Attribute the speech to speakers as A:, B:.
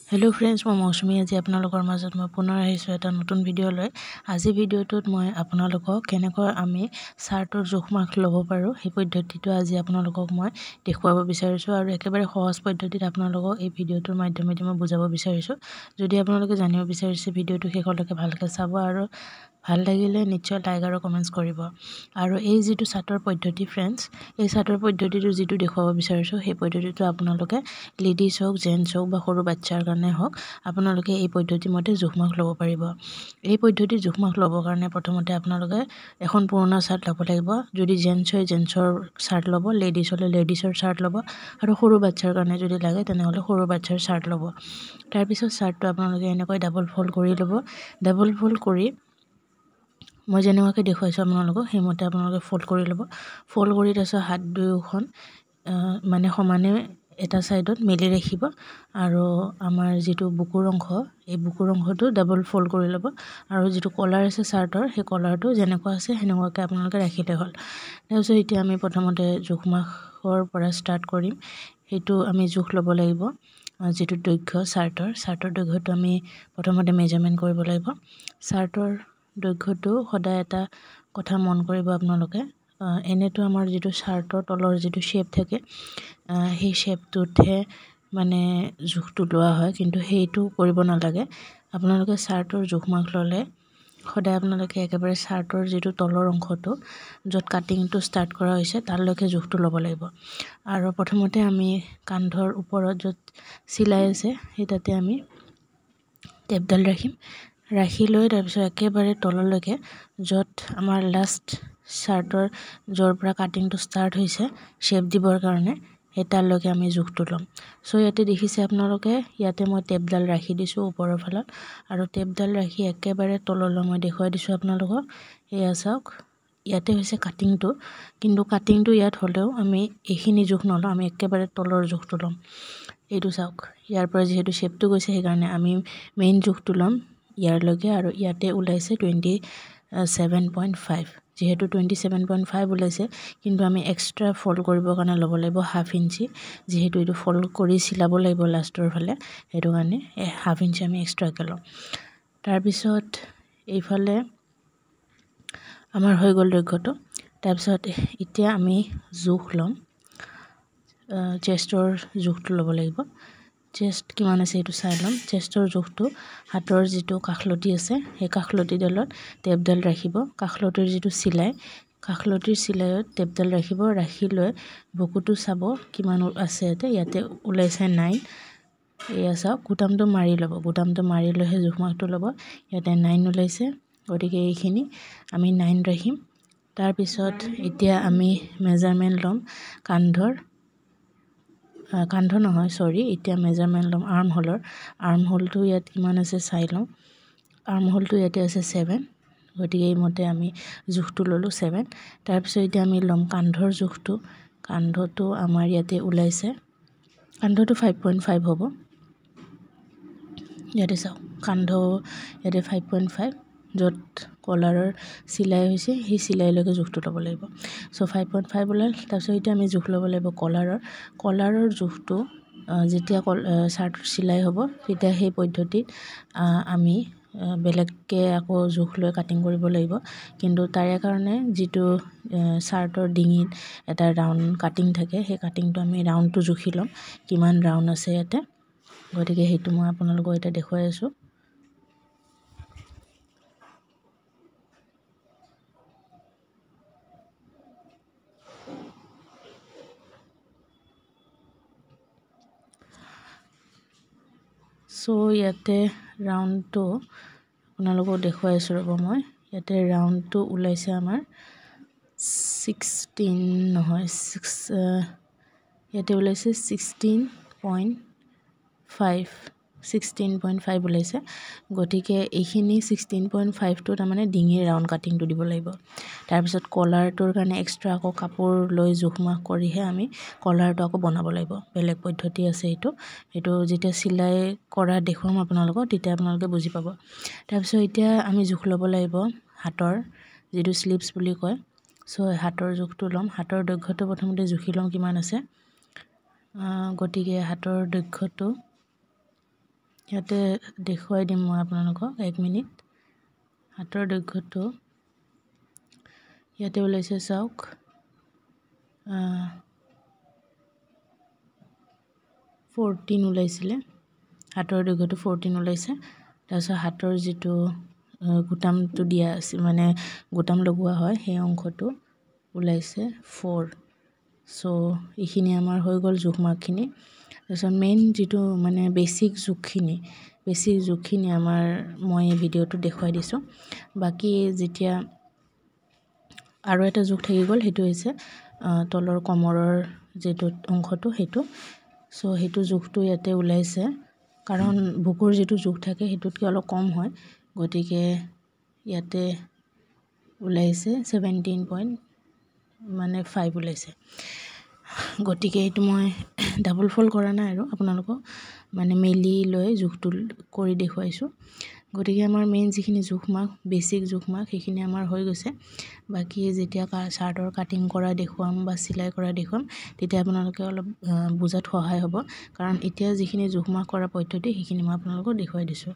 A: hello friends मैं मौसमी आज आपनलोকৰ মাজত মই পুনৰ আহিছো এটা নতুন ভিডিও লৈ আজি ভিডিওটোত মই আপোনালোকক কেনেকৈ আমি চাৰ্টৰ জোখমাখ ল'ব পাৰো সেই পদ্ধতিটো আজি আপোনালোকক মই দেখুৱাব বিচাৰিছো আৰু একেবাৰে সহজ পদ্ধতিত আপোনালোকক এই ভিডিওটোৰ মাধ্যমেৰে মই বুজাব বিচাৰিছো যদি আপোনালোকে জানিব বিচাৰিছে ভিডিওটো শেষলৈকে ভালকৈ চাব আৰু ভাল লাগিলে নিশ্চয় লাইক আৰু কমেন্টস কৰিব আৰু এই যেটো চাৰ্টৰ পদ্ধতি फ्रेंड्स এই চাৰ্টৰ পদ্ধতিটো যেটো দেখুৱাব বিচাৰিছো সেই পদ্ধতিটো আপোনালোকে লেডিজ হোক জেন্টস হোক বা সৰু বাচ্চাৰ কাৰণে হোক আপোনালোকে এই পদ্ধতি মতে জোখমাখ ল'ব পাৰিব এই পদ্ধতি জোখমাখ ল'বৰ কাৰণে প্ৰথমতে আপোনালোকে এখন পুৰণা চাৰ্ট ল'ব লাগিব যদি জেন্টস হয় জেন্টসৰ চাৰ্ট ল'ব লেডিজ হলে লেডিজৰ চাৰ্ট ল'ব আৰু সৰু বাচ্চাৰ কাৰণে যদি লাগে তেনেহলে সৰু বাচ্চাৰ চাৰ্ট ল'ব তাৰ পিছত চাৰ্টটো আপোনালোকে এনেকৈ ডাবল ফোল্ড কৰি ল'ব ডাবল ফোল্ড কৰি মই যেনেকৈ দেখুৱাইছো আপোনালোকক হেমতে আপোনালোকে ফোল্ড কৰি ল'ব ফোল্ড কৰি তাৰপিছত হাত দুয়োখন মানে সমানে এটা সাইডত মেলি ৰাখিব আৰু আমাৰ যেটো বুকুৰ অংশ এই বুকুৰ অংশটো ডাবল ফোল্ড কৰি ল'ব আৰু যেটো কলাৰ আছে চাৰ্টৰ সেই কলাৰটো যেনেকুৱা আছে হেনেকুৱাকৈ আপোনালোকে ৰাখিলে হ'ল তাৰপিছত এতিয়া আমি প্ৰথমতে জোখমাখৰ পৰা স্টাৰ্ট কৰিম হেতু আমি জোখ ল'ব লাগিব যেটো দৈৰ্ঘ্য চাৰ্টৰ দৈৰ্ঘ্যটো আমি প্ৰথমতে মেজাৰমেন্ট কৰিব লাগিব চাৰ্টৰ দৈৰ্ঘ্যটো সদায় এটা কথা মন কৰিব আপোনালোকে এনেটো আমাৰ যেটো চাৰ্টৰ তলৰ যেটো শেপ থাকে সেই শেপটোতে মানে জোখটো লোৱা হয় কিন্তু হেইটো কৰিব নালাগে আপোনালোকে চাৰ্টৰ জোখমাখ ললে সদায় আপোনালোকে একেবাৰে চাৰ্টৰ যেটো তলৰ অংশটো যত কাটিংটো স্টাৰ্ট কৰা হৈছে তালৈকে জোখটো ল'ব লাগিব আৰু প্ৰথমতে আমি কান্ধৰ ওপৰত যত সিলাই আছে সেই তাতে আমি টেপডাল ৰাখিম ৰাখি লৈ তাৰ পিছত একেবাৰে তললৈকে যত আমাৰ লাষ্ট চাৰ্টৰ জৰ পৰা কাটিংটো স্টাৰ্ট হৈছে শেপ দিবৰ কাৰণে হেতালৈকে আমি জোখটো লম সো ইয়াতে দেখিছে আপোনালোকে ইয়াতে মই টেপডাল ৰাখি দিছো ওপৰৰ ফালত আৰু টেপডাল ৰাখি একেবাৰে তললৈ মই দেখুৱাই দিছো আপোনালোকক এয়া চাওক ইয়াতে হৈছে কাটিংটো কিন্তু কাটিংটো ইয়াত হলেও আমি এইখিনি জোখ নলম আমি একেবাৰে তলৰ জোখটো লম এইটো চাওক ইয়াৰ পৰা যেহেতু শেপটো গৈছে সেই কাৰণে আমি মেইন জোখটো লম ইয়াৰ লগে আৰু ইয়াতে ওলাইছে 27.5 যেহেতু 27.5 ওলাইছে কিন্তু আমি এক্সট্ৰা ফোল্ড কৰিবৰ কাৰণে ল'ব লাগিব হাফ ইঞ্চি যেহেতু এটো ফোল্ড কৰি সিলাব লাগিব লাষ্টৰ ফালে হেতু কাৰণে হাফ ইঞ্চি আমি এক্সট্ৰাকে লম তাৰ পিছত এইফালে আমাৰ হৈ গল দৈৰ্ঘ্যটো তাৰ পিছত এতিয়া আমি জোখ লম চেষ্টৰ জোখটো ল'ব লাগিব চেষ্ট কিমান আছে এটো চাই লম চেষ্টৰ জোখটো হাতৰ যেটো কাখলতি আছে সেই কাখলতিডালত টেপডাল ৰাখিব কাখলতিৰ যেটো সিলাই কাখলতিৰ সিলাইত টেপডাল ৰাখিব ৰাখি লৈ বুকুটো চাব কিমান আছে ইয়াতে ওলাইছে 9 এয়া চাওক গুটামটো মাৰি ল'ব গুটামটো মাৰি লৈহে জোখমাখটো ল'ব ইয়াতে 9 ওলাইছে গতিকে এইখিনি আমি 9 ৰাখিম তাৰ পিছত এতিয়া আমি মেজাৰমেন্ট লম কান্ধ নহয় সৰি এতিয়া মেজাৰমেন্ট লম আৰ্ম হোলটো ইয়াত কিমান আছে চাই লম আৰ্ম হোলটো ইয়াতে আছে 7 গতিকে এই মতে আমি জোখটো ললো 7 তাৰ পিছত এতিয়া আমি লম কান্ধৰ জোখটো কান্ধটো আমাৰ ইয়াতে ওলাইছে কান্ধটো 5.5 হ'ব ইয়াতে চাওক কান্ধ ইয়াতে 5.5 যত কলাৰৰ সিলাই হৈছে সেই সিলাইলৈকে জোখটো ল'ব লাগিব সো 5.5 ওলাল তাৰপিছত এতিয়া আমি জোখ ল'ব লাগিব কলাৰৰ জোখটো যেতিয়া চাৰ্টৰ সিলাই হ'ব তেতিয়া সেই পদ্ধতিত আমি বেলেগকে আকৌ জোখ লৈ কাটিং কৰিব লাগিব কিন্তু তাৰে কাৰণে যেটো চাৰ্টৰ ডিঙিত এটা ৰাউন্ড কাটিং থাকে সেই কাটিংটো আমি ৰাউন্ডটো জুখি লম কিমান ৰাউন্ড আছে ইয়াতে গতিকে হেতু মই আপোনালোকক এটা দেখুৱাই আছো সো ইয়াতে ৰাউন্ডটো আপোনালোকক দেখুৱাই আছো ৰব মই ইয়াতে ৰাউন্ডটো ওলাইছে আমাৰ 16 নহয় 6 ইয়াতে ওলাইছে 16.5 ওলাইছে গতিকে এইখিনি 16.5 টো তাৰমানে ডিঙিৰ ৰাউন্ড কাটিংটো দিব লাগিব তাৰ পিছত কলাৰটোৰ কাৰণে এক্সট্ৰা আকৌ কাপোৰ লৈ জোখমাখ কৰিহে আমি কলাৰটো আকৌ বনাব লাগিব বেলেগ পদ্ধতি আছে এটো যেতিয়া সিলাই কৰা দেখুৱাম আপোনালোকক তেতিয়া আপোনালোকে বুজি পাব তাৰ পিছত এতিয়া আমি জোখ ল'ব লাগিব হাতৰ যেটো স্লিপস বুলি কয় সো হাতৰ জোখটো লম হাতৰ দৈৰ্ঘ্যটো প্ৰথমতে জুখি লম কিমান আছে গতিকে হাতৰ দৈৰ্ঘ্যটো ইয়াতে দেখুৱাই দিম মই আপোনালোকক 1 মিনিট হাতৰ দৈৰ্ঘ্যটো ইয়াতে ওলাইছে চাওক 14 ওলাইছিলে হাতৰ দৈৰ্ঘ্যটো 14 ওলাইছে তাৰপিছত হাতৰ যেটো গুটামটো দিয়া আছে মানে গুটাম লগোৱা হয় সেই অংশটো ওলাইছে 4 সো এইখিনি আমাৰ হৈ গ'ল জোখমাখখিনি তাৰপিছত মেইন যেটো মানে বেসিক জোখখিনি আমাৰ মই এই ভিডিওটো দেখুৱাই দিছো বাকি যেতিয়া আৰু এটা জোখ থাকি গ'ল হেতু হৈছে তলৰ কমৰৰ যেটো অংশটো হেতু সো হেতু জোখটো ইয়াতে ওলাইছে কাৰণ বুকুৰ যেটো জোখ থাকে হেতুতকৈ অলপ কম হয় গতিকে ইয়াতে ওলাইছে 17.5 ওলাইছে গতিকে এটো মই ডাবল ফোল্ড কৰা নাই আৰু আপোনালোকক মানে মেলি লৈ জোখটো কৰি দেখুৱাইছো গতিকে আমাৰ মেইন যিখিনি জোখমাখ বেসিক জোখমাখ সেইখিনি আমাৰ হৈ গৈছে বাকি যেতিয়া শাৰ্টৰ কাটিং কৰা দেখুৱাম বা সিলাই কৰা দেখুৱাম তেতিয়া আপোনালোকে অলপ বুজাত সহায় হ'ব কাৰণ এতিয়া যিখিনি জোখমাখ কৰা পদ্ধতি সেইখিনি মই আপোনালোকক দেখুৱাই দিছো